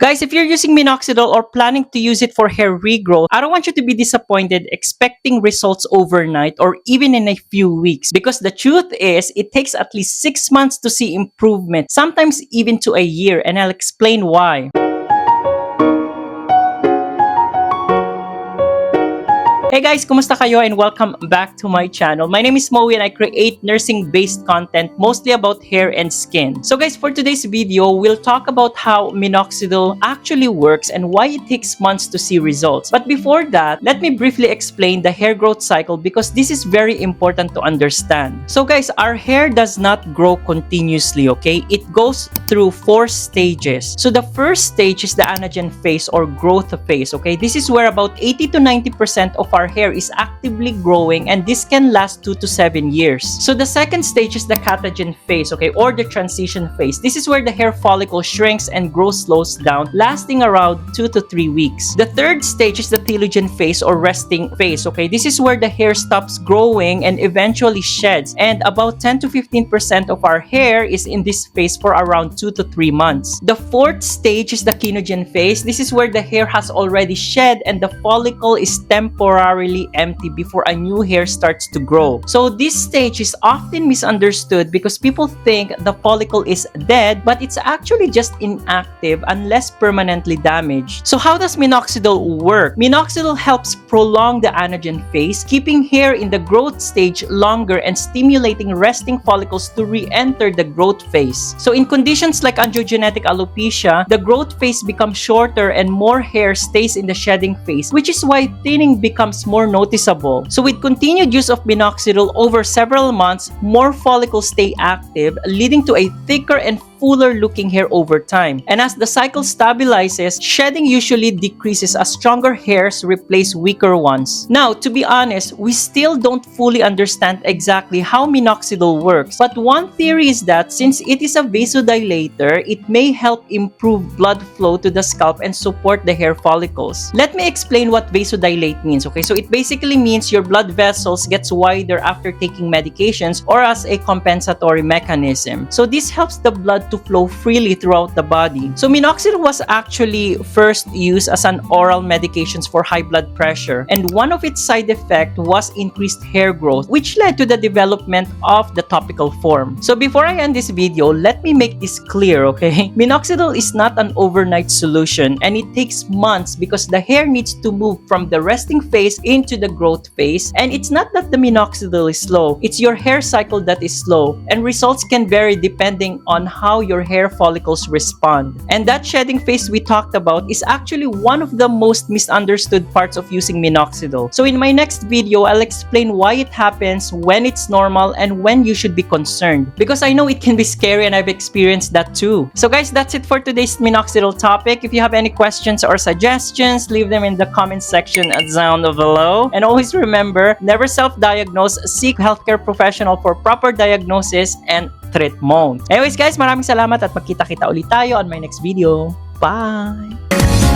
Guys, if you're using minoxidil or planning to use it for hair regrowth, I don't want you to be disappointed expecting results overnight or even in a few weeks. Because the truth is, it takes at least 6 months to see improvement, sometimes even to a year, and I'll explain why. Hey guys, kumusta kayo and welcome back to my channel. My name is Moey and I create nursing-based content mostly about hair and skin. So guys, for today's video, we'll talk about how minoxidil actually works and why it takes months to see results. But before that, let me briefly explain the hair growth cycle because this is very important to understand. So guys, our hair does not grow continuously, okay? It goes through 4 stages. So the first stage is the anagen phase or growth phase, okay? This is where about 80 to 90% of our hair is actively growing and this can last 2 to 7 years. So the second stage is the catagen phase, okay, or the transition phase. This is where the hair follicle shrinks and growth slows down, lasting around 2 to 3 weeks. The third stage is the telogen phase or resting phase, okay. This is where the hair stops growing and eventually sheds, and about 10 to 15% of our hair is in this phase for around 2 to 3 months. The fourth stage is the kenogen phase. This is where the hair has already shed and the follicle is temporarily empty before a new hair starts to grow. So this stage is often misunderstood because people think the follicle is dead, but it's actually just inactive unless permanently damaged. So how does minoxidil work? Minoxidil helps prolong the anagen phase, keeping hair in the growth stage longer and stimulating resting follicles to re-enter the growth phase. So in conditions like androgenetic alopecia, the growth phase becomes shorter and more hair stays in the shedding phase, which is why thinning becomes more noticeable. So with continued use of minoxidil over several months, more follicles stay active, leading to a thicker and fuller looking hair over time. And as the cycle stabilizes, shedding usually decreases as stronger hairs replace weaker ones. Now, to be honest, we still don't fully understand exactly how minoxidil works, but one theory is that since it is a vasodilator, it may help improve blood flow to the scalp and support the hair follicles. Let me explain what vasodilate means, okay? So it basically means your blood vessels gets wider after taking medications or as a compensatory mechanism. So this helps the blood to flow freely throughout the body. So minoxidil was actually first used as an oral medications for high blood pressure, and one of its side effects was increased hair growth, which led to the development of the topical form. So before I end this video, let me make this clear, okay? Minoxidil is not an overnight solution and it takes months because the hair needs to move from the resting phase into the growth phase, and it's not that the minoxidil is slow, it's your hair cycle that is slow, and results can vary depending on how your hair follicles respond. And that shedding phase we talked about is actually one of the most misunderstood parts of using minoxidil. So in my next video, I'll explain why it happens, when it's normal, and when you should be concerned. Because I know it can be scary and I've experienced that too. So guys, that's it for today's minoxidil topic. If you have any questions or suggestions, leave them in the comment section down below. And always remember, never self-diagnose, seek healthcare professional for proper diagnosis and treatment. Anyways guys, maraming salamat at magkita-kita ulit tayo on my next video. Bye!